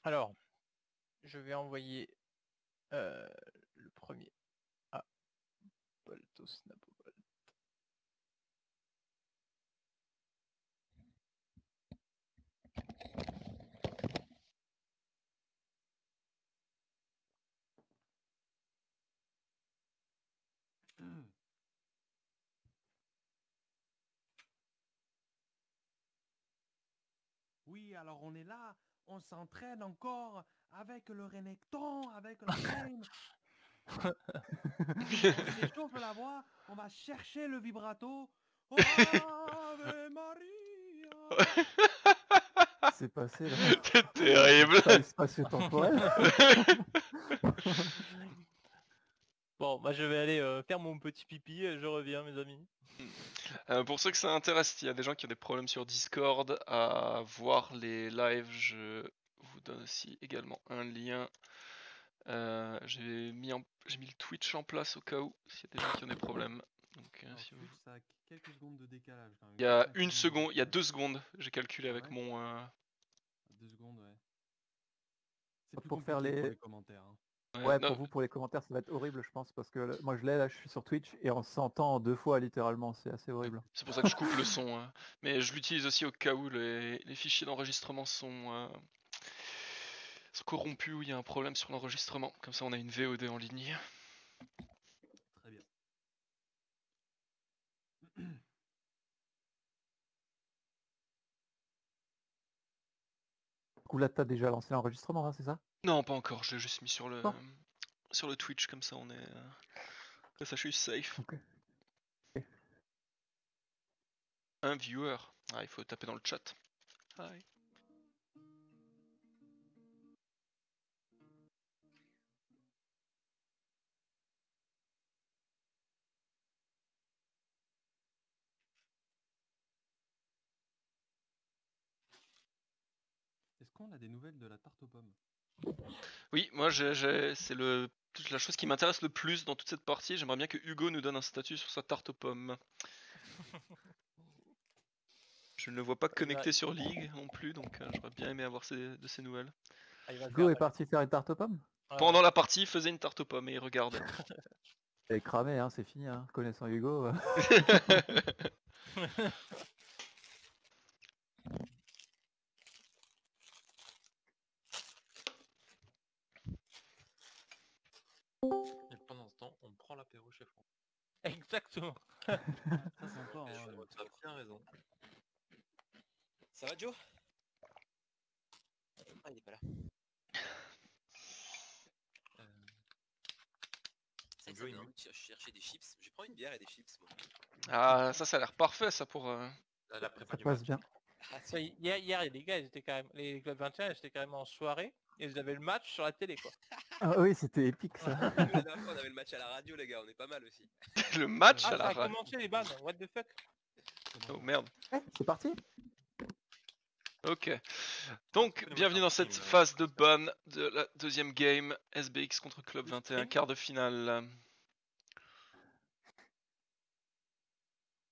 Alors, je vais envoyer le premier à Boltos Napopol. Oui, alors on est là, on s'entraîne encore avec le Renekton, avec la flame. On s'échauffe la voix, on va chercher le vibrato. Oh, Ave Maria. C'est passé là. C'est terrible. Faille spatio-temporelle. Bon, bah je vais aller faire mon petit pipi et je reviens, mes amis. Pour ceux que ça intéresse, il y a des gens qui ont des problèmes sur Discord à voir les lives. Je vous donne aussi également un lien. J'ai mis le Twitch en place au cas où, s'il y a des gens qui ont des problèmes. Donc, Alors, si Twitch, ça a quelques secondes de décalage quand même. il y a 4-5 une secondes de seconde, il y a décalage. 2 secondes, j'ai calculé Ah avec ouais mon. 2 secondes, ouais. C'est plus Pour faire compliqué pour les... les commentaires. Hein. Ouais, non, pour vous, pour les commentaires, ça va être horrible, je pense, parce que moi je l'ai là, je suis sur Twitch et on s'entend 2 fois littéralement, c'est assez horrible. c'est pour ça que je coupe le son. Mais je l'utilise aussi au cas où les fichiers d'enregistrement sont corrompus, où il y a un problème sur l'enregistrement. Comme ça, on a une VOD en ligne. Très bien. Du coup là, t'as déjà lancé l'enregistrement, hein, c'est ça? Non, pas encore, je l'ai juste mis sur le, Non. sur le Twitch, comme ça on est. Comme ça je suis safe. Ok. Un viewer. Ah, il faut taper dans le chat. Hi. Est-ce qu'on a des nouvelles de la tarte aux pommes? Oui, moi c'est la chose qui m'intéresse le plus dans toute cette partie. J'aimerais bien que Hugo nous donne un statut sur sa tarte aux pommes. Je ne le vois pas connecté sur League non plus, donc j'aurais bien aimé avoir de ses nouvelles. Hugo est parti faire une tarte aux pommes? Pendant la partie, il faisait une tarte aux pommes et il regardait. Elle est cramée, hein, c'est fini, hein. Connaissant Hugo. Et pendant ce temps, on prend l'apéro chez Franck. Exactement. Très sympa, hein. Tu as bien raison. Ça va, Joe? Ah, il est pas là. Ça Joe, il me chercher des chips. Je prends une bière et des chips, moi. Ah, ça a l'air parfait, ça pour. La prépa Ça du passe match. bien. Ça, hier, les gars, ils étaient carrément, les clubs 21, ils étaient carrément en soirée et ils avaient le match sur la télé, quoi. Ah oui, c'était épique ça. La dernière fois, on avait le match à la radio, les gars, on est pas mal aussi. Le match Ah, à ça la a radio. commencé les bannes, what the fuck. Oh merde. C'est parti. Ok. Donc, bienvenue dans cette phase de ban de la deuxième game. SBX contre Club 21, quart de finale.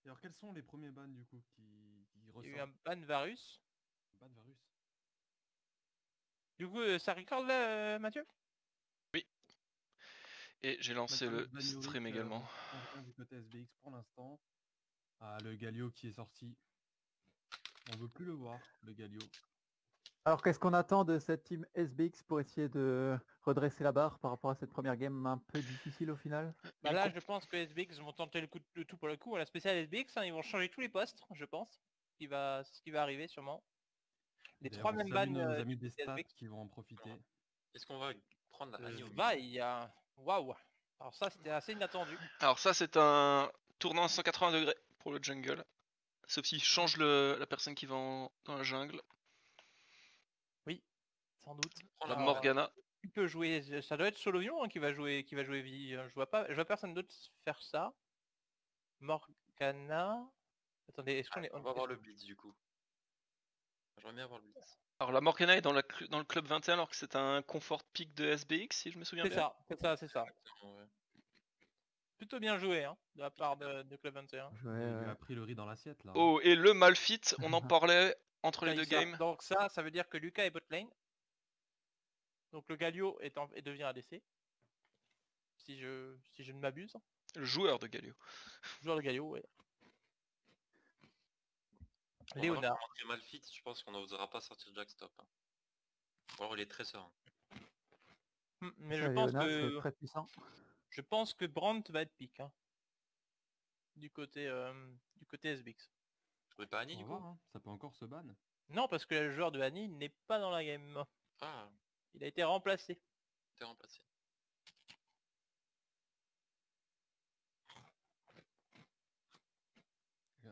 Et alors, quels sont les premiers bans du coup qui Il y a ressortent? eu un ban Varus. Ban Varus. Du coup, ça record là, Mathieu? Oui. Et j'ai lancé le stream également. Rien du côté SBX pour l'instant. Ah, le Galio qui est sorti. On veut plus le voir, le Galio. Alors qu'est-ce qu'on attend de cette team SBX pour essayer de redresser la barre par rapport à cette première game un peu difficile au final? Bah là, je pense que SBX vont tenter le tout pour le coup. À la spéciale SBX, hein, ils vont changer tous les postes, je pense. C'est ce qui va arriver sûrement. Les trois mêmes bannes. bannes Nos amis des stats SBX. qui vont en profiter. Est-ce qu'on va prendre la Va, il y a... Waouh. Alors ça, c'était assez inattendu. Alors ça, c'est un tournant à 180 degrés pour le jungle. Sauf s'il change la personne qui va dans la jungle. Oui, sans doute. La Morgana. Tu peux jouer, ça doit être Solovion hein, qui va jouer vie. Je vois personne d'autre faire ça. Morgana. Attendez, est-ce qu'on est... On va voir le blitz du coup. J'aimerais bien voir le blitz. Alors la Morgana est dans le club 21 alors que c'est un confort pick de SBX si je me souviens bien. C'est ça. Ouais. Plutôt bien joué hein, de la part de Club 21. Il a pris le riz dans l'assiette là. Oh, et le Malfit, on en parlait entre les deux games. Donc ça veut dire que Lucas est bot lane. Donc le Galio devient ADC. Si je ne m'abuse. Le joueur de Galio. Joueur de Galio, ouais. Bon, Léonard. maintenant, quand Malfit, je pense qu'on n'osera pas sortir Jack Stop. Hein. Ou alors il est très serein. Mais Ça, Léonard, c'est très puissant. je pense que Brandt va être pick. Hein. Du côté SBX. Je peux pas Annie On du va coup. voir, hein. Ça peut encore se ban. Non, parce que le joueur de Annie n'est pas dans la game. Ah, Il a été remplacé. t'es remplacé.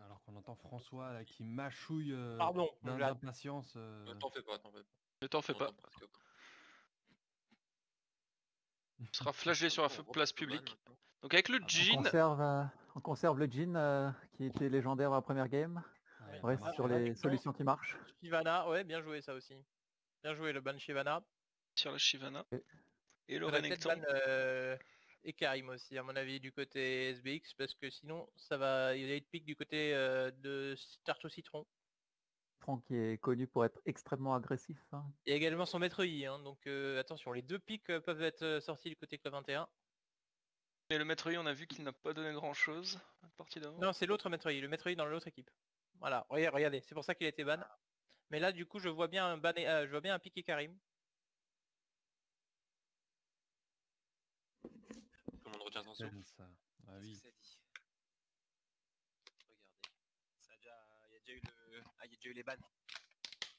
Alors qu'on entend François là, qui mâchouille Pardon, d'impatience. T'en fais pas, t'en fais pas. Ne t'en fais On pas. entend presque pas. Tu seras flashé sur la On voit place que le ban, publique. maintenant. Donc avec le On Jhin, conserve le Jhin qui était légendaire dans la première game. Ouais, On reste ça marche. sur les solutions qui marchent. Shyvana, ouais, bien joué ça aussi. Bien joué le ban Shyvana. sur la Shyvana. Et- Et le On va peut-être Renekton. ban et Karim aussi, à mon avis, du côté SBX, parce que sinon, il va être pick du côté de Tarte au Citron. Franck qui est connu pour être extrêmement agressif. Hein. Et également son maître Yi, hein, donc attention, les deux picks peuvent être sortis du côté Club 21. Et le Maître Yi, on a vu qu'il n'a pas donné grand chose à la partie d'avant. Non, c'est l'autre maître Yi, le maître Yi dans l'autre équipe. Voilà, regardez, c'est pour ça qu'il a été ban. Mais là, du coup, je vois bien un pick et Karim. Tout le monde retient son souffle. Ça. Ah oui. Ça dit. Regardez. Il y a déjà eu le. Ah, il y a déjà eu les bans.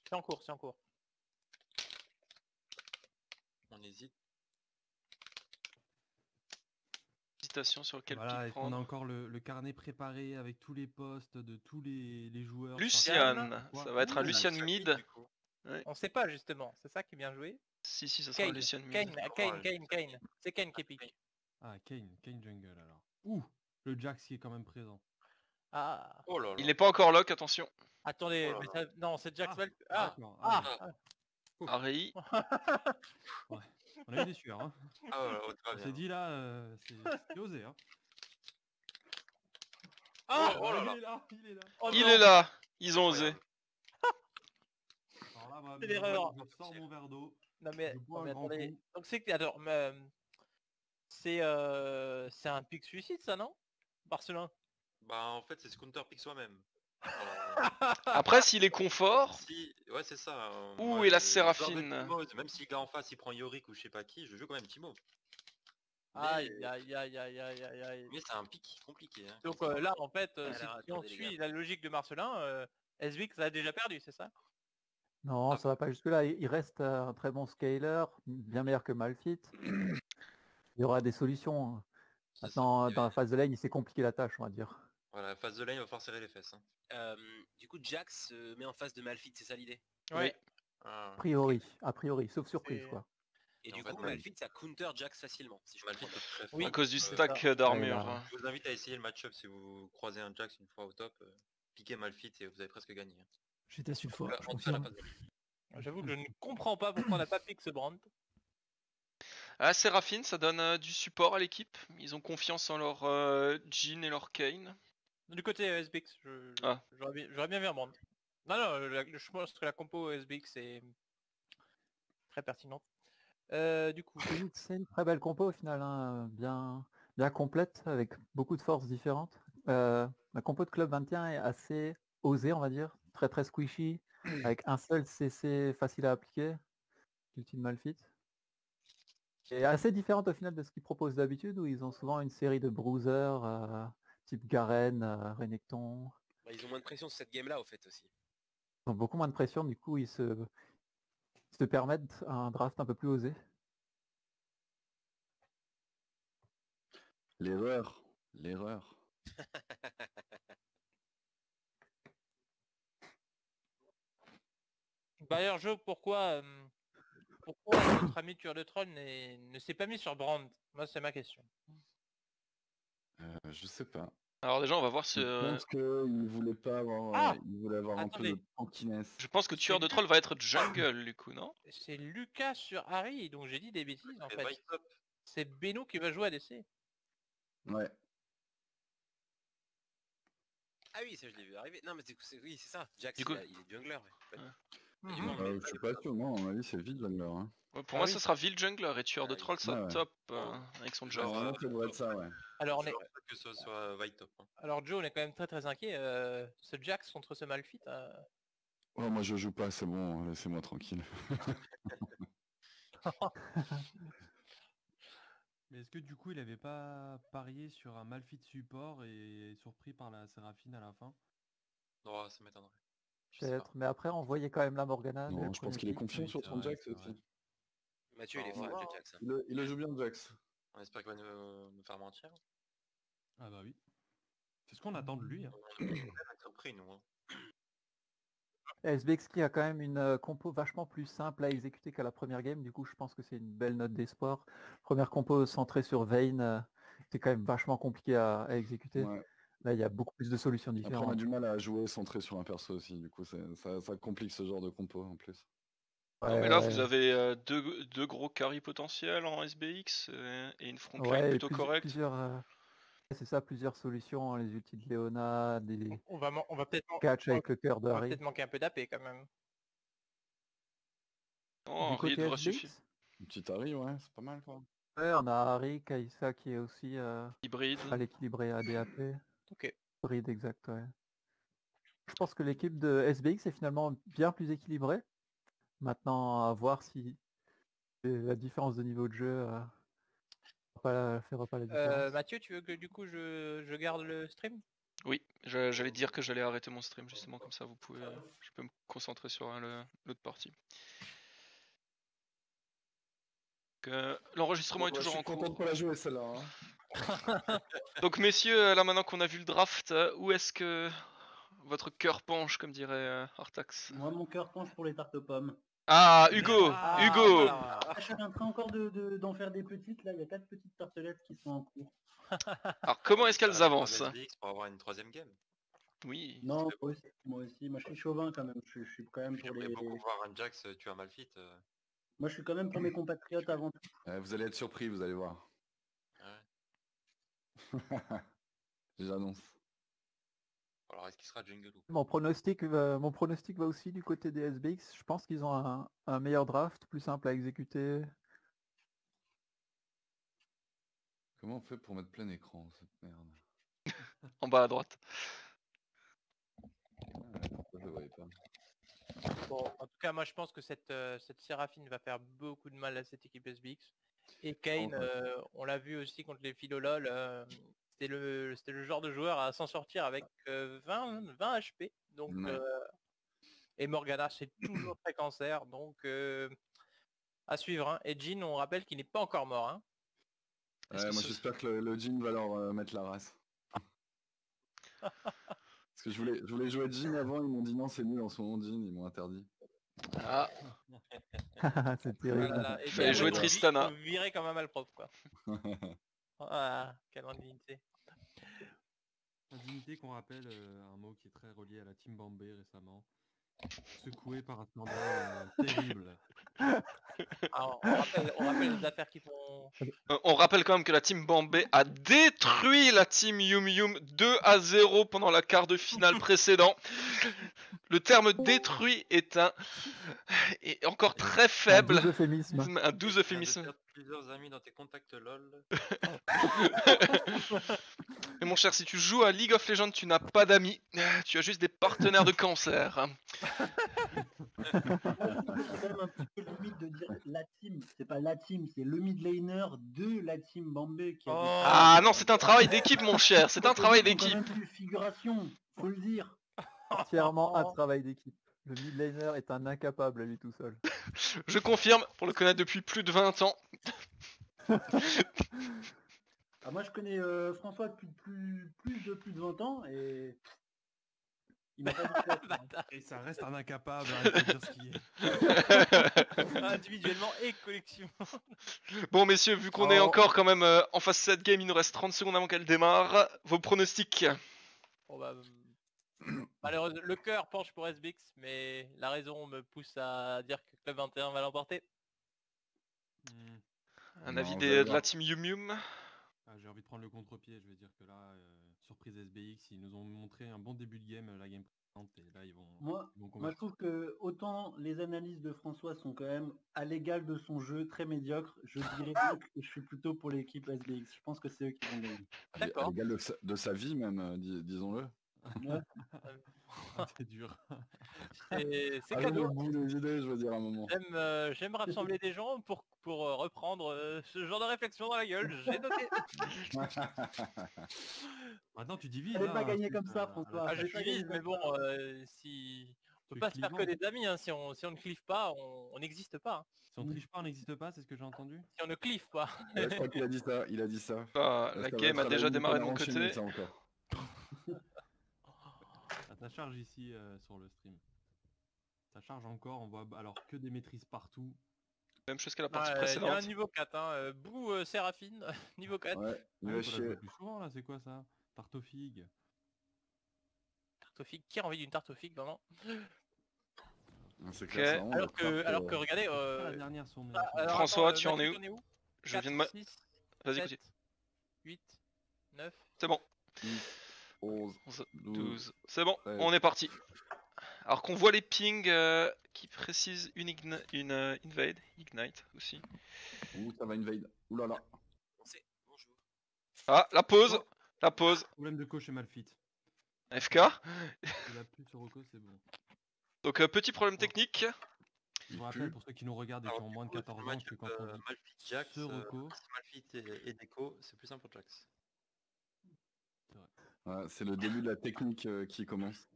C'est en cours, c'est en cours. On hésite. Hésitation sur quel Voilà, pick et qu'on a prendre. encore le carnet préparé avec tous les postes de tous les joueurs. Lucian, Quoi ça va être un Ouh, Lucian Lucian mid. mid, du coup. On sait pas justement, c'est ça qui est bien joué. Si, ça sera un Kane, Lucian mid. Kane. C'est Kane qui est pick. Ah, Kane Jungle alors. Ouh, le Jax qui est quand même présent. Ah, Oh là là. Il n'est pas encore lock, attention. attendez, Oh là mais non, c'est Jack Ah, Sval. Ah, d'accord. Ari, On a eu des sueurs. Hein. Ah ouais, ouais, On s'est bien. dit là, c'est osé. Hein. Ah, oh là là. Il est là, il est là. oh il non. est là. Ils ont osé. Alors là, moi, C'est l'erreur. je sors mon verre d'eau. Non mais, Je bois non, mais un grand attendez. coup. Donc c'est que alors, c'est un pick suicide ça non? Barcelone. Bah en fait c'est ce counter pick soi-même. Après, s'il est confort, Si, ouais c'est ça. Ouh, moi, et la le joueur de Séraphine. Timo, même si le gars en face il prend Yorick ou je sais pas qui, je joue quand même Timo. Aïe aïe aïe aïe aïe aïe aïe. Mais c'est un pick compliqué. Hein, Donc quand c'est là en fait, Alors, si on attendez, les suit gars. la logique de Marcelin, SVX a déjà perdu, c'est ça? Non, Ah ça va pas jusque-là. Il reste un très bon scaler, bien meilleur que Malfit. Il y aura des solutions. Hein. c'est Maintenant, ça. dans la phase de lane, il s'est compliqué la tâche, on va dire. Voilà, phase de lane il va falloir serrer les fesses. Hein. Du coup, Jax se met en face de Malfit, c'est ça l'idée. Ouais. Ah. A priori, sauf surprise, C'est- quoi. Et En du fait, coup, ouais. Malfit, ça counter Jax facilement. Si je Malphite comprends est très Oui. fort. à cause du c'est stack ça. d'armure. Ouais, Je vous invite à essayer le match-up si vous croisez un Jax une fois au top. Piquez Malphite et vous avez presque gagné. Hein. J'ai testé une fois, je En tout cas, la confirme. phase de lane. J'avoue que je ne comprends pas pourquoi on n'a pas pick ce brand. Ah, Séraphine, ça donne du support à l'équipe. Ils ont confiance en leur Jhin et leur Kane. Du côté SBX, Ah. j'aurais bien vu un brand. Non, non, je pense que la compo SBX est très pertinente. Du coup, C'est une très belle compo au final, hein, bien complète, avec beaucoup de forces différentes. La compo de Club 21 est assez osée, on va dire, très squishy, avec un seul CC facile à appliquer, l'ultime Malfit. Et assez différente au final de ce qu'ils proposent d'habitude, où ils ont souvent une série de bruisers, type Garen, Renekton. Bah, ils ont moins de pression sur cette game-là, au fait, aussi. Ils ont beaucoup moins de pression, du coup ils se permettent un draft un peu plus osé. L'erreur. d'ailleurs, Jo, pourquoi notre ami tueur de troll ne s'est pas mis sur brand? Moi, c'est ma question. Je sais pas. Alors déjà, on va voir Je ce... pense qu'il voulait pas avoir. Ah Il voulait avoir un peu Attendez. de tranquillesse. Je pense que tueur de troll va être jungle, du coup, non? C'est Lucas sur Harry, donc j'ai dit des bêtises en Et fait. Vice top. C'est Beno qui va jouer ADC. Ouais. Ah oui, ça je l'ai vu arriver. Non, mais oui, c'est ça. Jax, Du coup- il est jungler. Ouais. Mhm. Du coup, Je suis pas sûr, non, à mon avis c'est vide jungler. Hein. Ouais, pour Ah moi, oui. ça sera Ville Jungler et tueur de Ouais, troll ouais, ouais. top avec son job. Vraiment, ça doit être ça, ouais. Alors, Je pense pas que ce soit White Top. Hein. Alors Joe, on est quand même très inquiet. Ce Jax contre ce Malphite. Oh, moi, je joue pas, c'est bon, laissez-moi tranquille. Mais est-ce que du coup il avait pas parié sur un Malphite support et surpris par la Séraphine à la fin? Non, ça m'étonnerait. Je sais pas. Peut-être, mais après on voyait quand même la Morgana dès le Non, je pense premier qu'il est pick. confiant Oui, sur c'est son vrai, Jax c'est aussi. vrai. Mathieu, il est Alors, fort, ouais. le Jax. Hein. Il le joue bien, Jax. On espère qu'il va nous faire mentir. Ah bah oui. C'est ce qu'on attend de lui. Hein. On peut être surpris, nous. Hein. SBX qui a quand même une compo vachement plus simple à exécuter qu'à la première game, du coup je pense que c'est une belle note d'espoir. Première compo centrée sur Vayne, c'est quand même vachement compliqué à exécuter. Ouais. Là il y a beaucoup plus de solutions Après, on a différentes. du mal à jouer centré sur un perso aussi, du coup, ça complique ce genre de compo en plus. Non, mais Ouais, là, ouais. vous avez deux gros carries potentiels en SBX et une frontline Ouais, et plutôt correcte. c'est ça, plusieurs solutions, les ultis de Léona, des On va peut-être catch avec le cœur de on va Harry. peut-être manquer un peu d'AP quand même. Non, Du Henry côté devrait suffire. SBX, Une petite Harry, ouais, c'est pas mal, quoi. ouais, on a Harry, Kaisa qui est aussi Hybride. à l'équilibré ADAP. Ok. Bride, exact, ouais. Je pense que l'équipe de SBX est finalement bien plus équilibrée. Maintenant, à voir si la différence de niveau de jeu fera pas la différence. Mathieu, tu veux que du coup je garde le stream? Oui, j'allais dire que j'allais arrêter mon stream justement, comme ça je peux me concentrer sur l'autre partie. L'enregistrement est Ouais, je toujours suis en content de cours. pas la jouer celle-là. Hein. Donc messieurs, là maintenant qu'on a vu le draft, où est-ce que votre cœur penche, comme dirait Artax? Moi, mon cœur penche pour les tartes aux pommes. Ah, Hugo, Ah, Hugo. voilà. Je suis en train encore d'en faire des petites. Là, il y a 4 petites tartelettes qui sont en cours. Alors comment est-ce qu'elles avancent? SBX pour avoir une 3ème game. Oui. Non, moi aussi. Moi, je suis chauvin quand même. Je suis quand même pour J'aimerais les. beaucoup voir un Jax tuer un Malphite. Moi, je suis quand même pour mes compatriotes avant tout. Vous allez être surpris, vous allez voir. Ouais. J'annonce. Alors, est-ce qu'il sera jungle ou pas? Mon pronostic va aussi du côté des SBX. Je pense qu'ils ont un meilleur draft, plus simple à exécuter. Comment on fait pour mettre plein écran, cette merde? En bas à droite. Pourquoi je le voyais pas? Bon, en tout cas, moi je pense que cette Séraphine va faire beaucoup de mal à cette équipe SBX. Et Kane, on l'a vu aussi contre les Philolol, c'était le genre de joueur à s'en sortir avec 20 HP. Donc, Ouais. et Morgana, c'est toujours très cancer. Donc, à suivre. Hein. Et Jin, on rappelle qu'il n'est pas encore mort. Hein. Est-ce que Moi ce- j'espère que le Jin va leur mettre la race. Parce que je voulais jouer Jin avant, ils m'ont dit non c'est nul en ce moment Jin, ils m'ont interdit. Ah, C'est terrible. Voilà. Et Fallait puis jouer après, Tristana. vous virez comme un malpropre, quoi. Ah, quelle indignité. Indignité qu'on rappelle, un mot qui est très relié à la Team Bambé récemment. Secoué par un scandale terrible. Alors, on rappelle les affaires qui font... On rappelle quand même que la team Bambé a détruit la team Yum Yum 2-0 pendant la quart de finale précédent. Le terme détruit est encore très faible. Un doux euphémisme. Un doux Tu viens de euphémisme. perdre plusieurs amis dans tes contacts LOL. Mais mon cher, si tu joues à League of Legends, tu n'as pas d'amis. Tu as juste des partenaires de cancer. C'est quand même un petit peu limite de dire la team. C'est pas la team, c'est le mid laner de la team Bambé qui a Oh. Ah non, c'est un travail d'équipe, mon cher. C'est un travail Quand d'équipe. même plus figuration, faut le dire. Entièrement un travail d'équipe. Le mid laner est un incapable à lui tout seul. Je confirme, pour le connaître depuis plus de 20 ans. Ah, moi, je connais François depuis plus de 20 ans et il m'a pas dit ça. Et ça reste un incapable, hein, il faut dire ce qui est. Individuellement et collectivement. Bon, messieurs, vu qu'on est encore quand même en phase 7 game, il nous reste 30 secondes avant qu'elle démarre. Vos pronostics? Bon, bah, malheureusement, le cœur penche pour SBX, mais la raison me pousse à dire que Club 21 va l'emporter. Hmm. Un Non, avis vous allez de voir. la team Yum Yum? J'ai envie de prendre le contre-pied, je vais dire que là, surprise SBX, ils nous ont montré un bon début de game, la game précédente, et là ils vont Moi, je combattre. trouve que autant les analyses de François sont quand même à l'égal de son jeu, très médiocre, je dirais donc que je suis plutôt pour l'équipe SBX. Je pense que c'est eux qui vont gagner. D'accord. À l'égal de sa vie même, disons-le. Ouais. C'est dur. C'est Allez cadeau. au bout des idées, je veux dire à un moment. J'aime rassembler des gens pour reprendre ce genre de réflexion dans la gueule. J'ai noté. Maintenant tu divises. Fallait pas hein, gagner ensuite, comme ça, à la François. Ah, fin. je fallait pas divise, gagner mais comme bon, ça. si on Tu peut es pas se faire que clivant. des amis, hein. Si on ne clive pas, on n'existe pas, hein. Si on triche pas, on n'existe pas, c'est ce que j'ai entendu. Si on ne clive pas. Ouais, je crois qu'il a dit ça. Il a dit ça. Bah, Ça la va game être a à la déjà limite démarré de à mon enchaîner, côté. ça encore. Ça charge ici sur le stream. Ça charge encore, on voit alors que des maîtrises partout. Même chose qu'à la partie Il y a un précédente. niveau 4, hein. Bouh, Séraphine, niveau 4. Ouais, il Ah, va il faut la jouer chier. plus souvent là, c'est quoi ça? Tarte aux figues. Tarte aux figues, qui a envie d'une tarte aux figues, vraiment? C'est Ok. clair, c'est vraiment Alors la que, frappe, regardez, Pas la dernière sur mes. alors, François, attends, tu en es Mathieu, où? t'en Je 4, viens de ma... 6, Vas-y, 7, continue. 8, 9. C'est bon. 10, 11, 11, 12. 12. C'est bon, 13. on est parti. Alors qu'on voit les pings qui précisent une invade, ignite aussi. Ouh, ça va invade. Ouh là là. Bonjour. Ah, la pause. Oh. La pause. Problème de coach et Malfit. FK. Il a plus sur Rocco, c'est bon. Donc petit problème technique. Je vous rappelle pour ceux qui nous regardent et qui ont moins de 14 ans que quand on dit Malphite Jax, ce Rocco, si Malphite et Deco, c'est plus simple pour Jax. Ouais, c'est le début de la technique qui commence.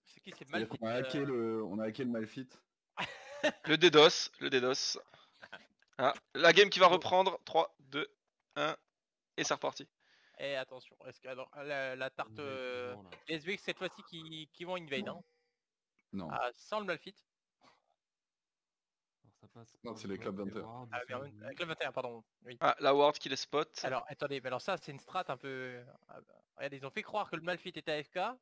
C'est qui, c'est mal C'est-à-dire qu'on a hacké on a hacké le Malfit. Le DDoS. Le DDoS. Ah, la game qui va reprendre. 3, 2, 1. Et c'est reparti. Et attention, est-ce que alors, la tarte Invade, toujours, là. SBX cette fois-ci qui vont invade, hein. Non. Ah, sans le Malfit. Alors ça passe. Non, par c'est les clubs Blood et 21. Ward, Ah, ils sont merde, venus. avec le 21, pardon. Oui. Ah, la ward qui les spot. Alors, attendez, mais alors ça, c'est une strat un peu... Ah, bah, regardez, ils ont fait croire que le Malfit était AFK. Ah,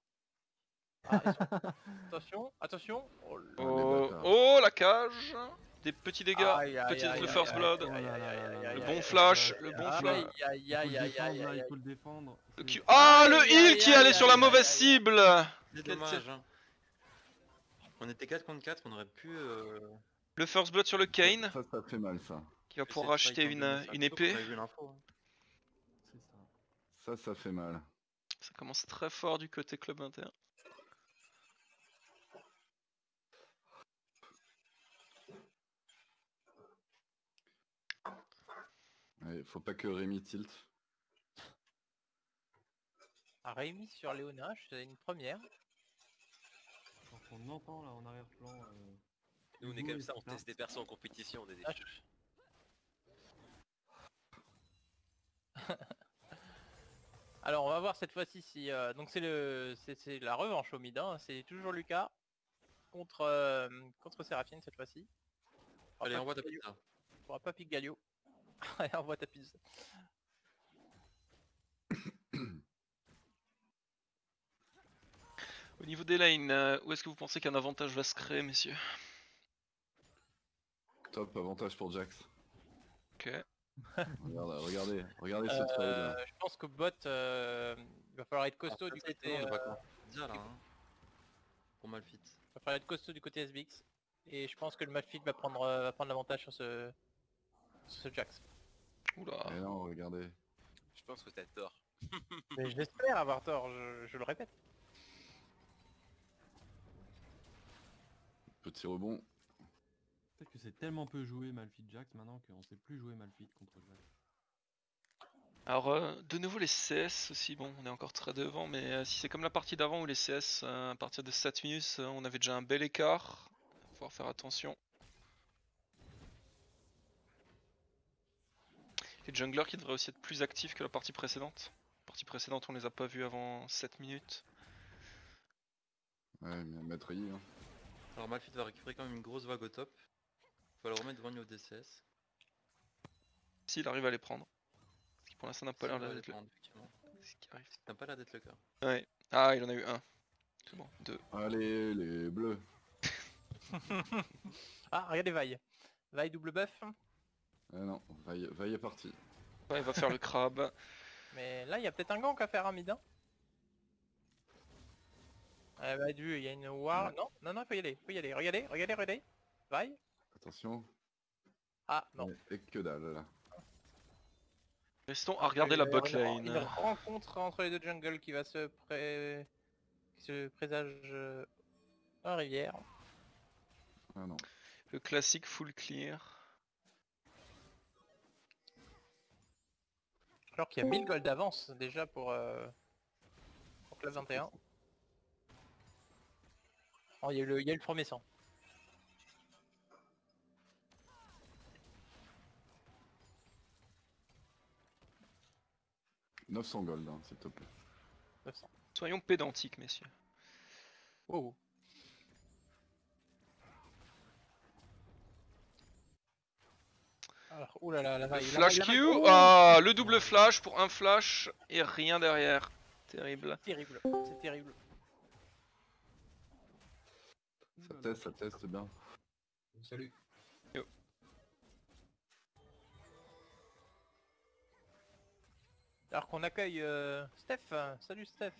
attention, attention. Oh, là. Oh, bâtards. oh, la cage. Des petits dégâts. Aïe, aïe, Petit aïe, le aïe, first aïe, blood. aïe, aïe, aïe, aïe, aïe, Le aïe, bon aïe, flash. aïe, Le bon aïe, flash. aïe, aïe, aïe, Il faut le aïe, défendre là, aïe, il faut le défendre. Le C'est- Q- Ah, le Aïe, heal aïe, qui aïe, allait sur la aïe, mauvaise aïe, cible. C'est Quel dommage. Hein. On était 4 contre 4, on aurait pu... Le first blood sur le Kane. Ça fait mal ça. Qui va essayer pouvoir de racheter fight en 2005, une épée. On avait vu l'info. Hein. C'est ça. Ça fait mal. Ça commence très fort du côté Club 21. Ouais, faut pas que Rémi tilt. Ah, Rémi sur Léona, c'est une première. Alors qu'on entend là en arrière-plan. Nous, on est Hugo comme et ça, on Spark. teste des persos en compétition, on est des Ah, filles. Alors, on va voir cette fois-ci si... donc c'est la revanche au mid, hein. C'est toujours Lucas contre Séraphine cette fois-ci. Allez, envoie ta pizza. On pourra pas pique Galio. Allez, envoie ta pizza. Au niveau des lanes, où est-ce que vous pensez qu'un avantage va se créer, messieurs? Top, avantage pour Jax. Ok. Regardez ce trade là. Je pense qu'au bot, il va falloir être costaud du côté... On va pas pizza là. Hein. Pour Malphite. il va falloir être costaud du côté SBX. Et je pense que le Malphite va prendre l'avantage sur ce Jax. Oula. Mais non, regardez. Je pense que t'as tort. Mais j'espère avoir tort, je le répète. Petit rebond. Peut-être que c'est tellement peu joué Malfit Jax maintenant qu'on sait plus jouer Malfit contre Jax. Alors, de nouveau les CS aussi, bon, on est encore très devant, mais si c'est comme la partie d'avant où les CS, à partir de 7 minutes, on avait déjà un bel écart. Il va falloir faire attention. Les junglers qui devraient aussi être plus actifs que la partie précédente. La partie précédente, on les a pas vus avant 7 minutes. Ouais, mais Maître Yi, hein. Alors Malphite va récupérer quand même une grosse vague au top. Faut le remettre devant lui au DCS. S'il arrive à les prendre. Parce que pour l'instant, n'a pas l'air d'être le... Ce qui arrive. T'as pas l'air d'être le cas. Ouais. Ah, il en a eu un. C'est bon, 2. Allez, les bleus. Ah, regardez Vaille. Vaille double buff. Ah non, Vaille est parti. Ouais, il va faire le crabe. Mais là, il y a peut-être un gank à faire à mid. Hein. Bah, il y a une war. Non, non, non, faut y aller, faut y aller. Regardez, regardez, regardez. Vaille. Attention. Ah, non. Et que dalle là. Restons à regarder la bot Une lane. rencontre entre les deux jungles qui va qui se présage en rivière. Ah non. Le classique full clear. Alors qu'il y a 1000 gold d'avance déjà pour Club 21. Oh, il y a eu le premier sang. « 900 gold, hein, s'il te plaît. 900. Soyons pédantiques, messieurs. Wow. Alors, oulala, la vaille. Flash Q, ah, le double flash pour un flash et rien derrière. Terrible. Terrible, c'est terrible. Ça teste bien. Salut. Yo. Alors qu'on accueille Steph. Salut Steph.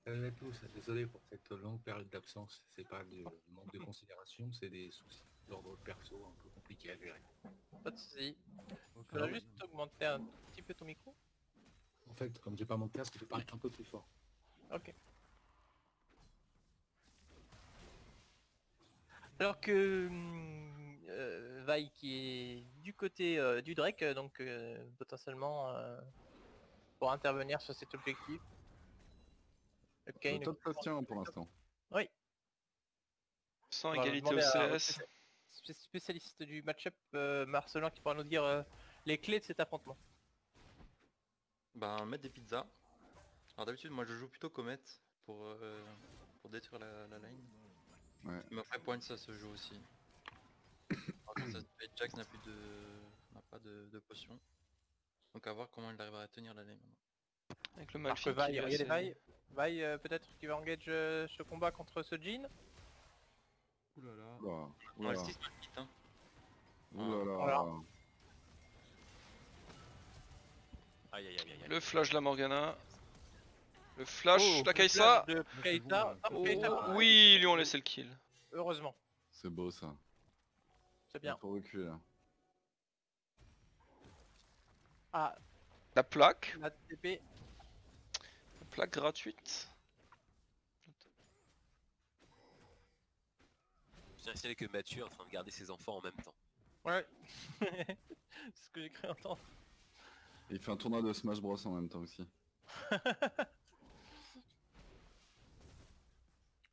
Salut à tous, désolé pour cette longue période d'absence. C'est pas du manque de considération, c'est des soucis d'ordre perso un peu compliqués à gérer. Pas de soucis. Ok. Tu vas juste augmenter un petit peu ton micro. En fait, comme j'ai pas mon casque, je parle un peu plus fort. Ok. Alors que Vaille qui est du côté du Drake, donc potentiellement pour intervenir sur cet objectif. Le Le Kane top se tient pour l'instant. Oui. Sans On va égalité au demander à CS. spécialiste du match-up Marcelin qui pourra nous dire les clés de cet affrontement. Bah mettre des pizzas. Alors d'habitude moi je joue plutôt Comet pour détruire la lane. Ouais. Mais après point ça se joue aussi. Alors comme ça Jax n'a pas de potion. Donc à voir comment il arrivera à tenir la lane maintenant. Avec le Alors que Malphite Vaille, qui est regardez assez- Vaille. Vaille peut-être qui va engage ce combat contre ce Jin. Oulala. Oula, On oula, reste 6 vite hein. oulala. Voilà. Aïe aïe aïe aïe. Le flash de la Morgana. Le flash, Oh, la le Kai'Sa. flash de c'est Kai'Sa. bon, là. Hop, Oh, Kai'Sa. oui, ils lui ont laissé le kill. Heureusement, C'est beau ça. c'est bien. Faut reculer là. Ah, La plaque. la TP. La plaque gratuite. Je tiens à signaler que Mathieu est en train de garder ses enfants en même temps. Ouais. C'est ce que j'ai cru entendre. Et il fait un tournoi de Smash Bros en même temps aussi.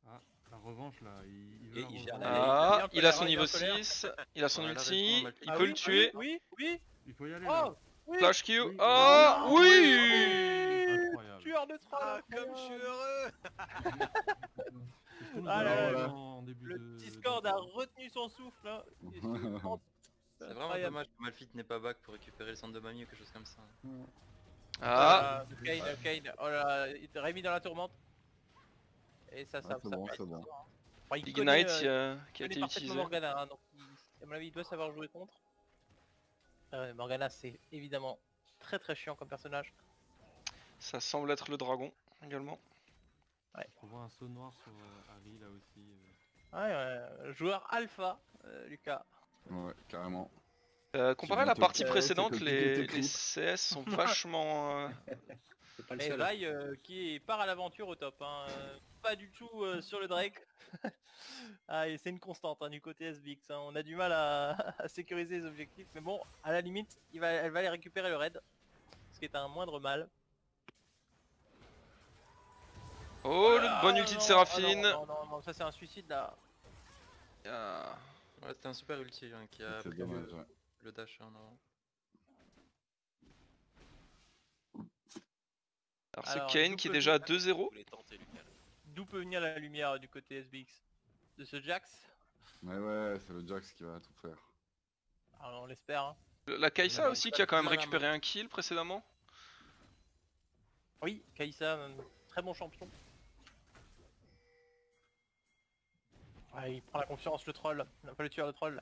Ah, la revanche là, il Et veut la il gère revanche. la Ah, bien il a colère, son il est niveau bien colère. 6. Il a son Ouais, là, ulti. répond, Il Malphite. Ah peut oui, le tuer. Oui, oui. Il faut y aller là. Oh, oui. Flash Q. Oui. Ah, Oh, oui. Incroyable. Tueur de troll. Ah, comme je suis heureux. Est-ce qu'on nous Ah a là dit là. en début Le de- Discord a retenu son souffle. Hein. Et C'est vraiment dommage que Malphite n'ait pas back pour récupérer le centre de mamie ou quelque chose comme ça. Ah, Kane. Oh là, il est remis dans la tourmente. Et ça, Ah, c'est bon, peut être c'est bon. fort, hein. Enfin, il Big connaît, Knight qui a été parfaitement utilisé. Morgana, hein, donc à mon avis, il doit savoir jouer contre. Morgana, c'est évidemment très très chiant comme personnage. Ça semble être le dragon également. On voit un saut noir sur Harry là aussi. Ouais, joueur alpha, Lucas. Ouais, carrément. Comparé à la bientôt partie le précédente, piquer les tes CS sont vachement... C'est pas le Et seul. Vaille qui part à l'aventure au top. Hein. Pas du tout sur le Drake. Ah, et c'est une constante hein, du côté SBX. Hein. On a du mal à sécuriser les objectifs. Mais bon, à la limite, elle va aller récupérer le raid. Ce qui est un moindre mal. Oh, le Ah, bon ulti de non, Séraphine. ah non, ça c'est un suicide là. Ah, Voilà, c'était un super ulti hein, qui a C'est pris dommage, ouais. le dash en avant. alors c'est Alors, Kane qui est double déjà à kill. 2-0. Vous voulez tenter, Lucas. D'où peut venir la lumière du côté SBX de ce Jax? Ouais, c'est le Jax qui va tout faire. Alors on l'espère. Hein. La Kai'Sa Ouais, aussi qui a quand même bien la récupéré un kill précédemment. Oui, Kai'Sa, très bon champion. Ouais, il prend la confiance, le troll. Non, pas le tueur, le troll.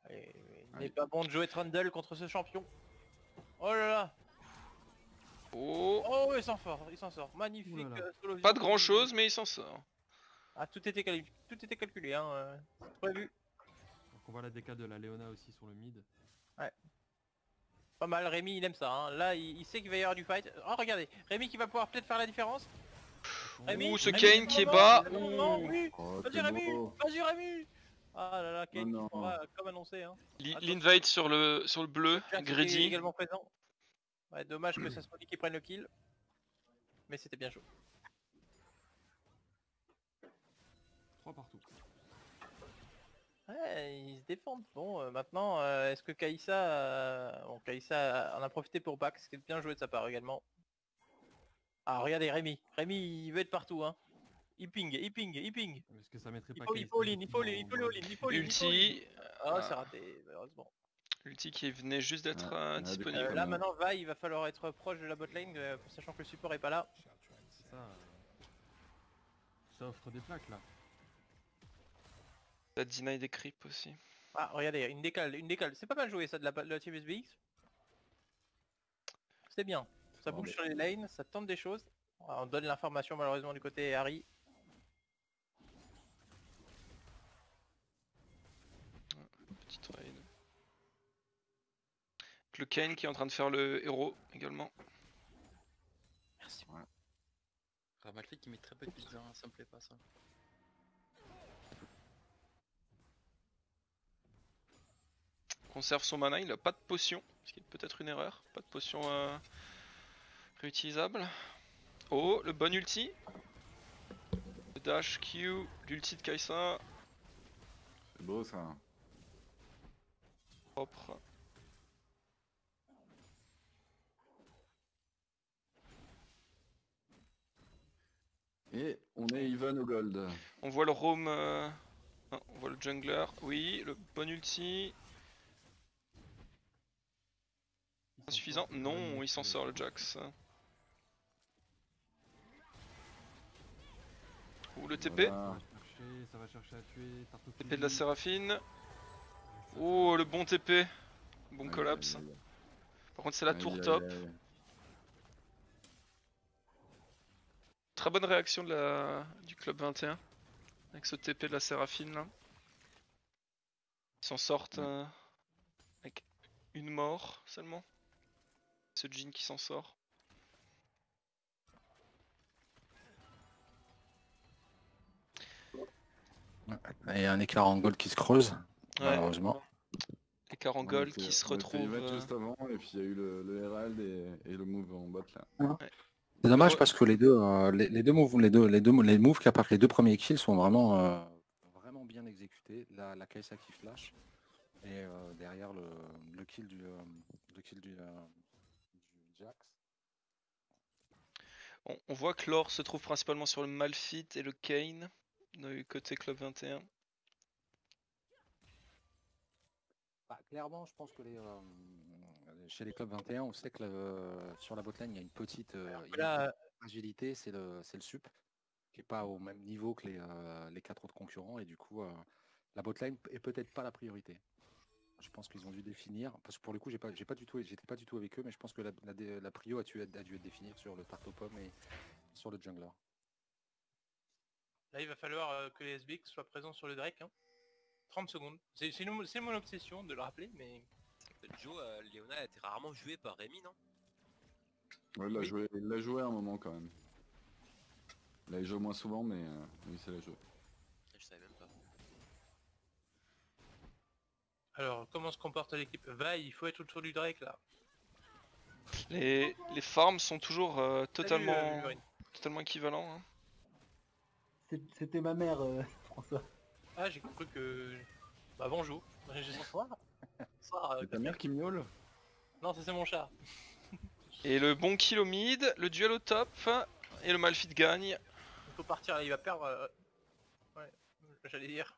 Et, il n'est pas bon de jouer Trundle contre ce champion. Oh là là. Oh, Oh, il s'en sort, il s'en sort. Magnifique. Ouh là là. solo pas vision. de grand chose, mais il s'en sort. Ah, tout était calculé, hein. C'est prévu. Donc on voit la DK de la Léona aussi sur le mid. Pas mal, Rémi il aime ça. Hein. Là, il sait qu'il va y avoir du fight. Oh, regardez, Rémi qui va pouvoir peut-être faire la différence. Rémi, Ouh, ce Rémi, Kane c'est qui est le bas. moment, oui. Oh, Vas-y c'est Rémi, beau. vas-y Rémi. Ah là là, Kane qui non. s'en va comme annoncé. Hein. L'invite sur le bleu, Jack était Greedy. également présent. Ouais, dommage que ça soit lui qui prenne le kill. Mais c'était bien chaud. 3 partout. Ouais, ils se défendent. Bon, maintenant, est-ce que Kaïssa... Bon, Kaïssa en a profité pour back, ce qui est bien joué de sa part également. Ah, regardez Rémi. Rémi, il veut être partout. Hein. Il ping, il ping, il ping. Est-ce que ça mettrait Il pas faut, il faut all-in, il faut all-in, il faut all-in, il faut all-in, il faut all-in. Ulti. Ah, c'est raté, malheureusement. Ulti qui venait juste d'être Ouais, disponible. Là maintenant, Vi, il va falloir être proche de la botlane, sachant que le support est pas là. C'est ça. Ça offre des plaques là. Ça deny des creeps aussi. Ah, regardez, une décale. C'est pas mal joué ça de la team SBX. C'est bien. Ça bouge sur les lanes, ça tente des choses. Ah, on donne l'information malheureusement du côté Harry. Petit trade. Le Kane qui est en train de faire le héros également. Merci. Ramalfi qui met très peu de pizza, hein, ça me plaît pas ça. Conserve son mana, il a pas de potion, ce qui est peut-être une erreur. Pas de potion réutilisable. Oh, le bon ulti. Le dash Q, l'ulti de Kaisa. C'est beau ça. Propre. Et on est even au gold. On voit le roam. Non, on voit le jungler. Oui, le bon ulti. Insuffisant? Non, il s'en sort le Jax. Ou le TP. Voilà. Ça va chercher à tuer. TP de la Séraphine. Oh, le bon TP. Bon Aïe, collapse. aïe, aïe. Par contre, c'est la Aïe, tour aïe, top. aïe. Très bonne réaction du club 21. Avec ce TP de la Séraphine là. Ils s'en sortent avec une mort seulement. Ce Jhin qui s'en sort. Et un écart en gold qui se creuse, Ouais. malheureusement. Écart en On gold était- qui se on était retrouve. even juste avant, et puis il y a eu le Herald et le move en bot là. C'est dommage Ouais. parce que les deux moves qui appartent les deux premiers kills sont vraiment bien exécutés. La Kaisa qui flash et derrière le kill du Jax. On voit que l'or se trouve principalement sur le Malphite et le Kane du côté club 21. Bah, clairement, je pense que chez les clubs 21, on sait que sur la botlane, il y a une petite fragilité, c'est le sup, qui n'est pas au même niveau que les 4 autres concurrents, et du coup, la botlane est peut-être pas la priorité. Je pense qu'ils ont dû définir, parce que pour le coup, j'étais pas du tout avec eux, mais je pense que la prio a dû être définir sur le tarte aux pommes et sur le jungler. Là il va falloir que les SBX soient présents sur le Drake. Hein. 30 secondes. C'est mon obsession de le rappeler, mais... Joe, Léona a été rarement joué par Rémi, non? Ouais, il l'a joué à un moment quand même. Là il joue moins souvent, mais oui, c'est l'a joué. Je savais même pas. Alors, comment se comporte l'équipe? Va, il faut être autour du Drake là. Les farms sont toujours totalement Murine. équivalents. Hein. C'était ma mère, François. Ah, j'ai cru que... Bah bonjour. Bonsoir. Bonsoir, C'est ta mère qui miaule? Non, ça c'est mon chat. Et le bon kill au mid, le duel au top, et le Malphite gagne. Il faut partir là, il va perdre... Ouais, j'allais dire.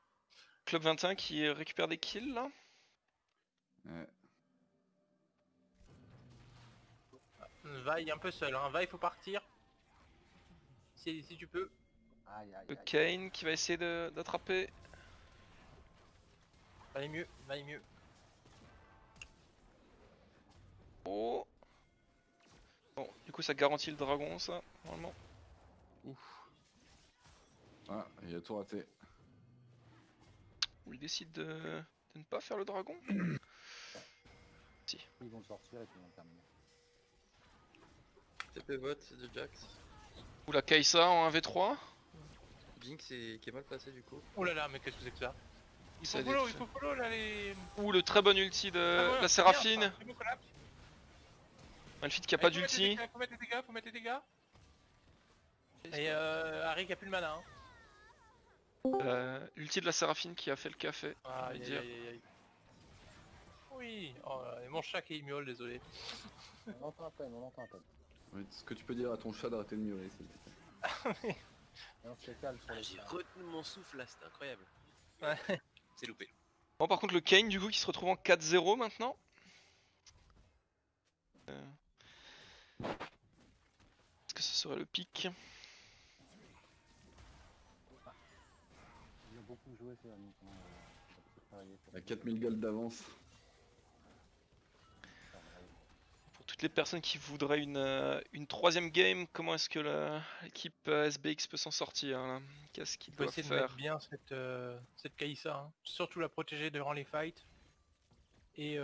Club 21 qui récupère des kills là. Ouais. Va, il est un peu seul, hein. Va, il faut partir. Si tu peux. Le Kane qui va essayer d'attraper. Va aller mieux, va aller mieux. Oh. Bon, du coup ça garantit le dragon ça, normalement. Ah, il a tout raté. Ou il décide de ne pas faire le dragon. Si. Ils vont le sortir et puis ils vont terminer. TP vote de Jax. Ou la Kaisa en 1v3. Jinx qui est mal passé du coup. Oh là là, mais qu'est-ce que c'est que ça? Il Ça faut détruit. follow là les... Ou le très bon ulti de Ah ouais, la c'est bien, Séraphine. ça, c'est bon collapse. Malphite qui a pas Allez, d'ulti. Faut mettre des dégâts. Et Harry qui a plus le mana. Hein. Ulti de la Séraphine qui a fait le café. Ah, j'ai envie de dire. aïe. Oui, oh, et mon chat qui miaule, désolé. On l'entend à peine, on l'entend à peine. Ouais, est-ce que tu peux dire à ton chat d'arrêter de miauler, s'il te plaît? Et on se calme sur les J'ai retenu mon souffle là, c'était incroyable. Ouais. C'est loupé. Bon par contre le Kane du coup qui se retrouve en 4-0 maintenant. Est-ce que ce serait le pic? Il a beaucoup joué ces derniers temps. À 4000 gold d'avance. Pour toutes les personnes qui voudraient une troisième game, comment est-ce que l'équipe SBX peut s'en sortir là? Qu'est-ce qu'il Il faut doit essayer de faire? mettre bien cette Kaisa, hein. Surtout la protéger durant les fights. Et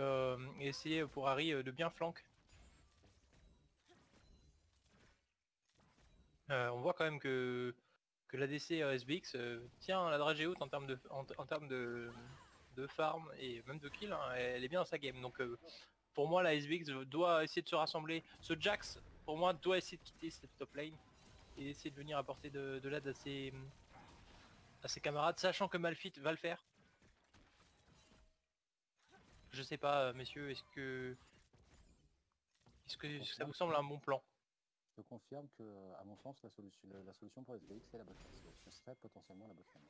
essayer pour Harry de bien flank. On voit quand même que l'ADC SBX tient la dragée haute en termes de farm et même de kill, hein. Elle est bien dans sa game. Donc pour moi la SBX doit essayer de se rassembler. Ce Jax pour moi doit essayer de quitter cette top lane et essayer de venir apporter de l'aide à ses camarades, sachant que Malphite va le faire. Je sais pas messieurs, est-ce que ça vous semble un bon plan? Je te confirme que, à mon sens, la solution pour SBX, c'est la botlane. Ce serait potentiellement la botlane.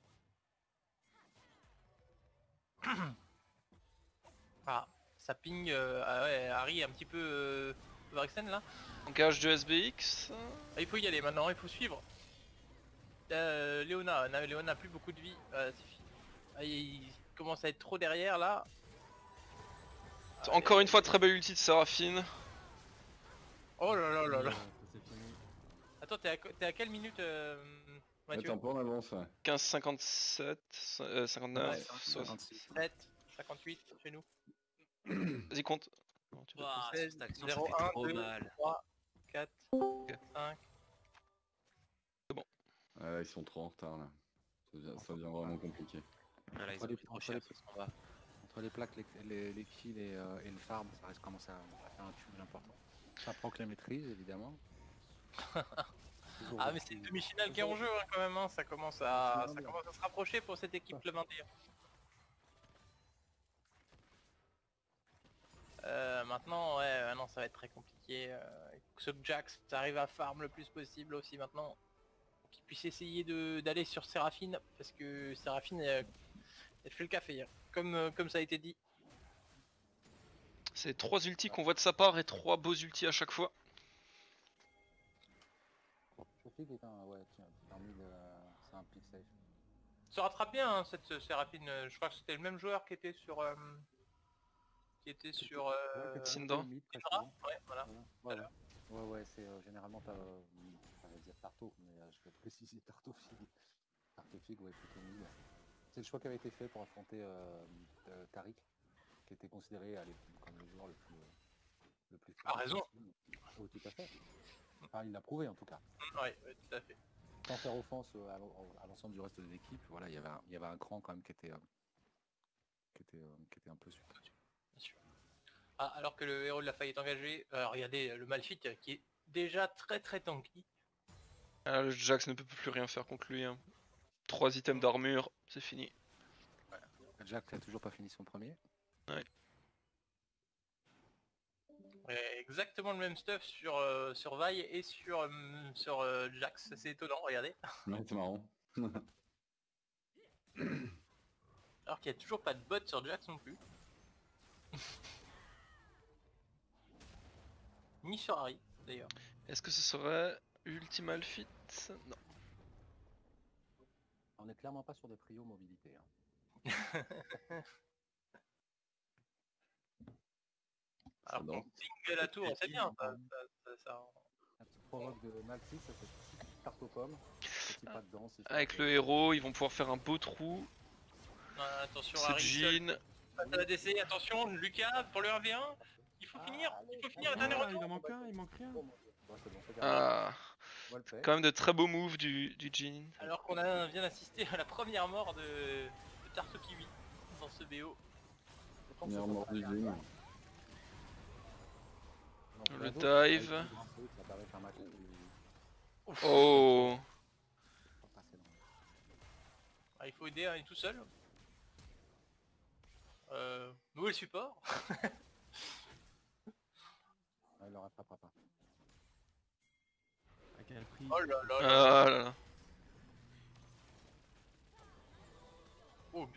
Ah, ça ping, ouais, Harry est un petit peu overextend là. Engage de SBX. Ah, il faut y aller maintenant, il faut suivre. Léona n'a plus beaucoup de vie. C'est fini. Ah, il commence à être trop derrière là. Encore une fois très belle ulti de Séraphine. Oh là là là là. C'est fini. Attends, t'es à quelle minute Mathieu? Attends, pas en avance, ouais. 15,57, 59, Ouais, 66. 7, 58 chez nous. Vas-y compte. Non, tu dois Ouah, compter. sur 16, cette action, 0, ça fait 1, trop 2, mal. 3, 4, 5. Ah, là, ils sont trop en retard là. Ça devient vraiment compliqué. Voilà, ils Entre ont les- pris trop entre cher les- sur ce combat. Entre les plaques, les kills et le farm, ça reste commencer à faire un cumul important. Ça prend que la maîtrise, évidemment. Toujours Ah aussi- mais c'est une demi-finale qui est en jeu hein, quand même, hein. Ça commence à se rapprocher pour cette équipe le 21. Maintenant ouais, non ça va être très compliqué. Il faut que ce Jax arrive à farm le plus possible aussi maintenant. Qu'il puisse essayer d'aller sur Séraphine parce que Séraphine elle fait le café hein. Comme ça a été dit. C'est 3 ultis qu'on voit de sa part et 3 beaux ultis à chaque fois. Je sais qu'il est un mid, c'est un pick safe. Se rattrape bien hein, cette Séraphine. Je crois que c'était le même joueur qui était sur Syndra. Mid, Syndra, précisément. ouais, voilà. Ouais, c'est généralement pas, ça va dire Tarto, mais je vais préciser Tartofig. Tartofig, ouais, plutôt mid. C'est le choix qui avait été fait pour affronter Tariq, qui était considéré comme le joueur le plus Ah, raison. possible. Oui, tout à fait. Enfin, il l'a prouvé en tout cas. Ouais, tout à fait. Sans faire offense à l'ensemble du reste de l'équipe, voilà, il y avait un cran quand même qui était un peu super. Bien sûr. Ah, alors que le héros de la faille est engagé, regardez le Malphite qui est déjà très tanky. Ah, le Jax ne peut plus rien faire contre lui. 3 items d'armure, c'est fini. Jack n'a toujours pas fini son premier. Ouais. Exactement le même stuff sur Vi et sur Jax, c'est étonnant, regardez. Ouais, c'est marrant. Alors qu'il n'y a toujours pas de bot sur Jax non plus. Ni sur Harry d'ailleurs. Est-ce que ce serait Ultimal Fit? Non. On n'est clairement pas sur des prios mobilité. Hein. Alors donc. qu'on ping la tour, c'est bien. Ça. Un petit provoque de Malsix, ça fait une petite tarte aux pommes. Petit pas dedans, si Avec le héros, ils vont pouvoir faire un beau trou. Attention Ce à Jean. ADC, attention, Lucas pour le 1v1. Il faut finir, le dernier Ah, retour. il en manque un, il manque rien. Ah, quand même de très beaux moves du Jean. Alors qu'on vient d'assister à la première mort de Tarte au Kiwi dans ce BO. Première mort du Jing. Le dive. Oh. Ah, il faut aider, hein, il est tout seul. Nous et le support. Il le rattrapera pas. À quel prix? Oh là là là. Ah là là. Oh,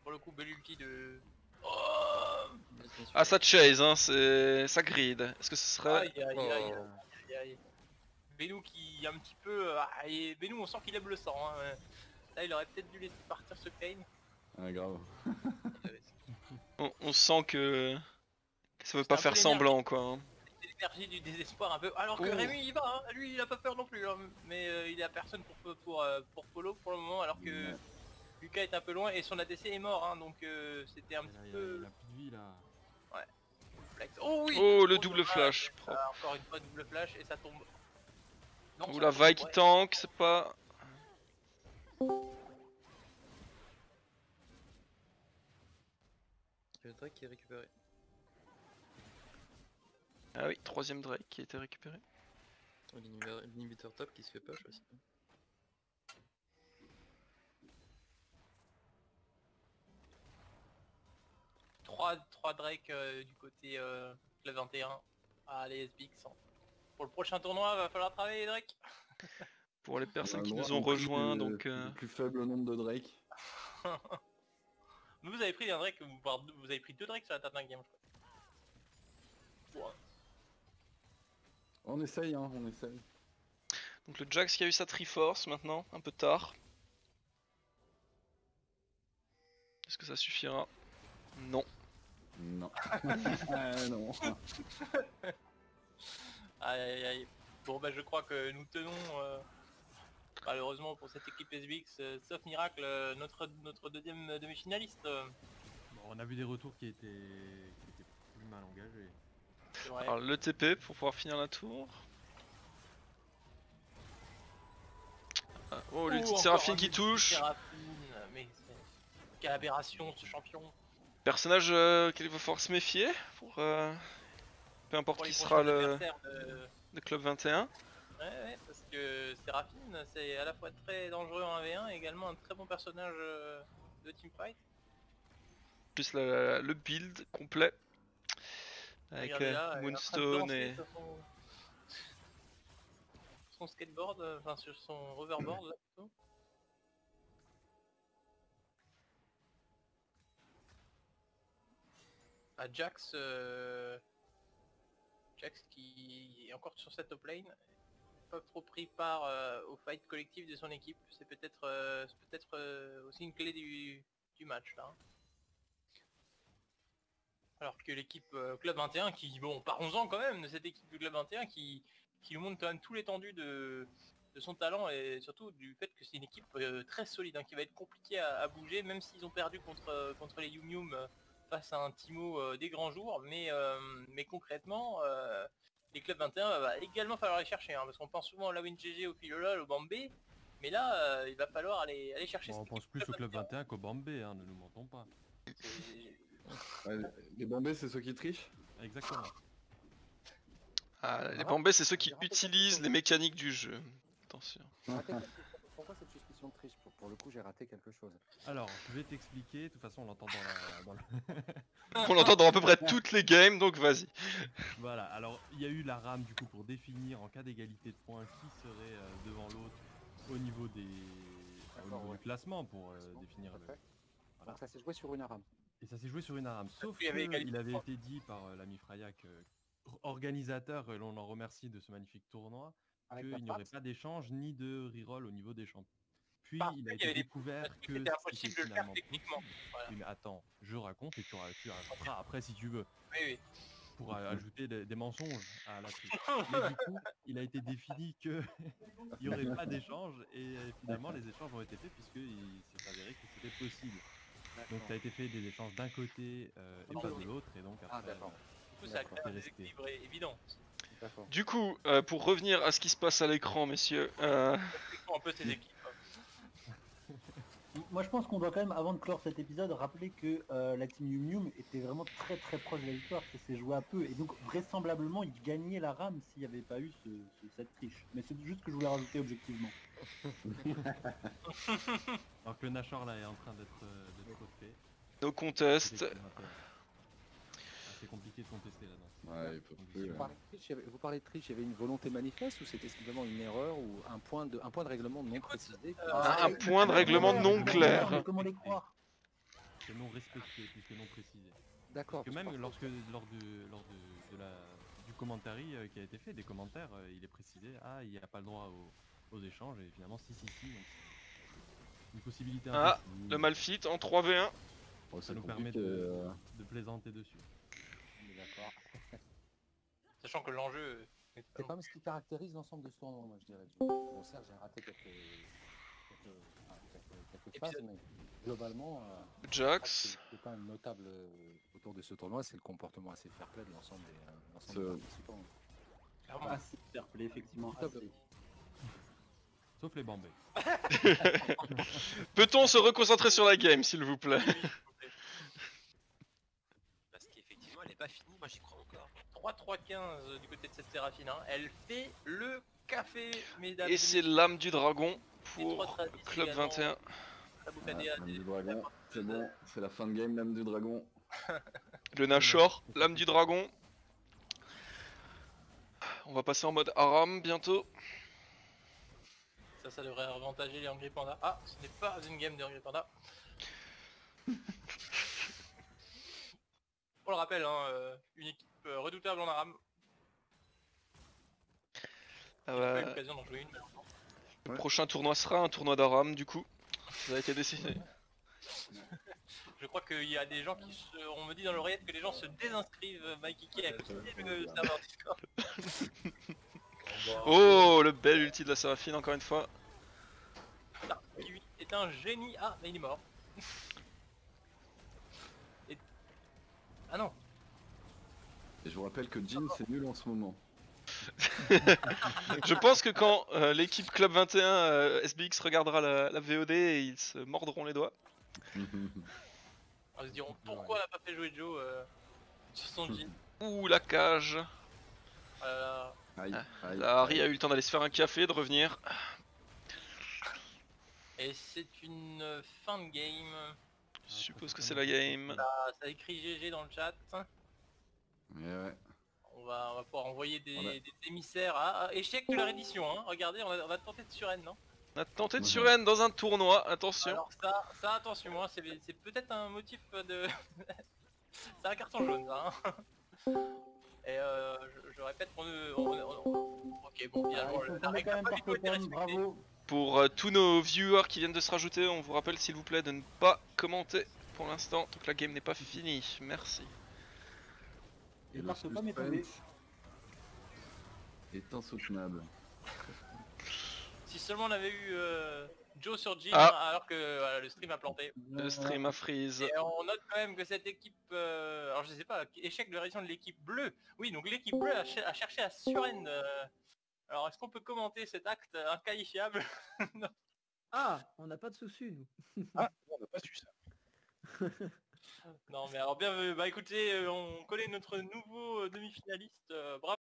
pour le coup, belle ulti de... Oh Ah, ça chase, hein, ça grid. Est-ce que ce serait... Aïe aïe aïe aïe aïe. Benou qui un petit peu... et Benou on sent qu'il aime le sang. Hein. Là il aurait peut-être dû laisser partir ce Kane. Ah, grave. On sent que ça veut C'est pas un peu faire l'énergie. semblant, quoi. Hein. C'est l'énergie du désespoir un peu. Alors que Oh. Rémi il va, hein. Lui il a pas peur non plus. Hein. Mais il a personne pour follow pour le moment alors que Lucas est un peu loin et son ADC est mort. Hein. Donc c'était un petit peu... Il a plus de vie là. Ouais. Complexe. Oh oui. Oh, le double flash. Encore une fois double flash et ça tombe. Non, Ou ça la tombe, vague qui ouais. tank, c'est pas... Le Drake qui est récupéré. Ah oui, troisième Drake qui a été récupéré. L'inhibiteur top qui se fait push aussi. 3 Drake du côté Club 21. Allez SBX. Pour le prochain tournoi, va falloir travailler Drake. Pour les personnes qui On a nous ont pris rejoints, le- donc... le plus faible nombre de Drake. Mais vous avez pris un Drake, voire vous avez pris 2 Drakes sur la table d'un game, je crois. Ouais. On essaye, hein, on essaye. Donc le Jax qui a eu sa Triforce maintenant, un peu tard. Est-ce que ça suffira? Non. Non. Ah, non. Aïe aïe aïe. Bon bah je crois que nous tenons malheureusement pour cette équipe SBX, sauf miracle, notre deuxième demi-finaliste. Bon, on a vu des retours qui étaient plus mal engagés. C'est vrai. Alors le TP pour pouvoir finir la tour. Ah, oh, l'ulti de encore Séraphine un qui ulti touche. Séraphine, mais quelle aberration ce champion. Personnage qu'il va falloir se méfier pour... peu importe Pour qui les sera prochains le adversaires de Club 21. Ouais, parce que Séraphine, c'est à la fois très dangereux en 1v1 et également un très bon personnage de teamfight. Plus le build complet. Avec Regardez là, elle est en train de Moonstone danser et... sur son skateboard, enfin sur son hoverboard là plutôt. Jax, Jax qui est encore sur cette top lane, pas trop pris part au fight collectif de son équipe. C'est peut-être aussi une clé du match là. Alors que l'équipe Club 21 qui, bon, parlons-en quand même de cette équipe du Club 21 qui nous montre quand même tout l'étendue de son talent et surtout du fait que c'est une équipe très solide, hein, qui va être compliquée à bouger, même s'ils ont perdu contre les Yum Yum face à un Timo des grands jours, mais concrètement les Club 21 va également falloir les chercher, hein, parce qu'on pense souvent à la WinGG, au Pilolol, au Bambé, mais là il va falloir aller chercher. Bon, on pense plus au Club 21 qu'au Bambé, hein, ne nous mentons pas. Ouais, les Bambés, c'est ceux qui trichent. Exactement. Ah, les Bambés, c'est ceux qui utilisent les mécaniques du jeu. Attention. Pourquoi cette suspicion de triche? Pour le coup, j'ai raté quelque chose. Alors, je vais t'expliquer. De toute façon, on l'entend dans le... On l'entend dans à peu près toutes les games, donc vas-y. Voilà, alors il y a eu la rame du coup pour définir en cas d'égalité de points qui serait devant l'autre au niveau des du classement pour définir le... Voilà. Donc ça s'est joué sur une rame. Et ça s'est joué sur une rame, sauf Il y avait qu'il égalité de avait points. été dit par l'ami Frayak, organisateur, et l'on en remercie de ce magnifique tournoi, Avec qu'il la n'y aurait frappe. pas d'échange ni de reroll au niveau des champions. Puis Par il contre, a il y été avait des découvert trucs qui que étaient impossible c'était de le faire finalement techniquement. possible. Voilà. Oui, mais attends, je raconte et tu raconteras après si tu veux. Oui, oui. pour ajouter des mensonges à la triche. Mais du coup, il a été défini qu'il n'y aurait pas d'échange et finalement les échanges ont été faits puisqu'il s'est avéré que c'était possible. Donc ça a été fait des échanges d'un côté et pas de l'autre et donc après Du coup, ça crée un déséquilibre évident. Du coup, pour revenir à ce qui se passe à l'écran, messieurs, Un peu ces équipes. Moi je pense qu'on doit quand même, avant de clore cet épisode, rappeler que la team Yum Yum était vraiment très très proche de la victoire, ça s'est joué à peu, et donc vraisemblablement ils gagnaient la rame s'il n'y avait pas eu cette triche. Mais c'est juste ce que je voulais rajouter objectivement. Alors que le Nashor là est en train d'être fait. No contest. C'est compliqué de contester là-dedans. Ouais, il peut plus. Vous parlez de triche, il y avait une volonté manifeste ou c'était simplement une erreur ou un point de règlement non précisé Un point de règlement non clair. Comment les croire? C'est non respecté plus que non précisé. D'accord. Parce que même lors du commentary qui a été fait, des commentaires, il est précisé, il n'y a pas le droit aux échanges et finalement si. Donc une possibilité le Malphite en 3v1. Ça nous permet de plaisanter dessus. D'accord. Sachant que l'enjeu... C'est pas ce qui caractérise l'ensemble de ce tournoi, moi je dirais. Bon, certes, j'ai raté quelques phases, mais globalement, Jax. c'est quand même notable autour de ce tournoi, c'est le comportement assez fair-play de l'ensemble des participants. Clairement assez fair-play, effectivement. Sauf les bambés. Peut-on se reconcentrer sur la game, s'il vous plaît? Parce qu'effectivement, elle n'est pas finie, moi j'y crois encore. 3-3-15 du côté de cette Séraphine. Elle fait le café, mesdames. Et c'est l'âme du dragon pour Club 21. L'âme du dragon, c'est bon, c'est la fin de game, l'âme du dragon. Le Nashor, l'âme du dragon. On va passer en mode Aram bientôt. Ça devrait avantager les Hungry Panda. Ah, ce n'est pas une game de Hungry Panda. On le rappelle, une équipe redoutable en Aram. J'ai pas eu l'occasion d'en jouer une malheureusement. Le prochain tournoi sera un tournoi d'Aram du coup. Ça a été décidé. Je crois qu'il y a des gens qui on me dit dans l'oreillette que les gens se désinscrivent. Mikey a quitté le serveur Discord. Oh, le bel ulti de la Séraphine encore une fois. Qui est un génie. Ah, mais il est mort. Ah non. Et je vous rappelle que Jin c'est nul en ce moment. Je pense que quand l'équipe Club 21 SBX regardera la VOD, ils se mordront les doigts. Ils se diront pourquoi elle a pas fait jouer Joe sur son Jin. Ouh, la cage. Là, Harry a eu le temps d'aller se faire un café, de revenir. Et c'est une fin de game. Je suppose que c'est la game. Ça écrit GG dans le chat. Ouais. On va pouvoir envoyer des émissaires à échec de la reddition. Regardez, on a tenté de Suren, non? On a tenté de Suren dans un tournoi, attention. Alors ça attention, c'est peut-être un motif de... c'est un carton jaune, ça. Et je répète qu'on ne... Ok, bon, bien, la règle n'a pas du tout été respectée. Pour tous nos viewers qui viennent de se rajouter, on vous rappelle s'il vous plaît de ne pas commenter pour l'instant, tant que la game n'est pas finie. Merci. Et le suspense est insoutenable. Si seulement on avait eu Joe sur Jin alors que le stream a planté. Le stream a freeze. Et on note quand même que cette équipe, alors je sais pas, échec de la réaction de l'équipe bleue. Oui, donc l'équipe bleue a cherché à surend. Alors est-ce qu'on peut commenter cet acte inqualifiable? Ah, on n'a pas de soucis nous. Ah, on n'a pas su ça. Non mais alors bien, bah écoutez, on connaît notre nouveau demi-finaliste, bravo.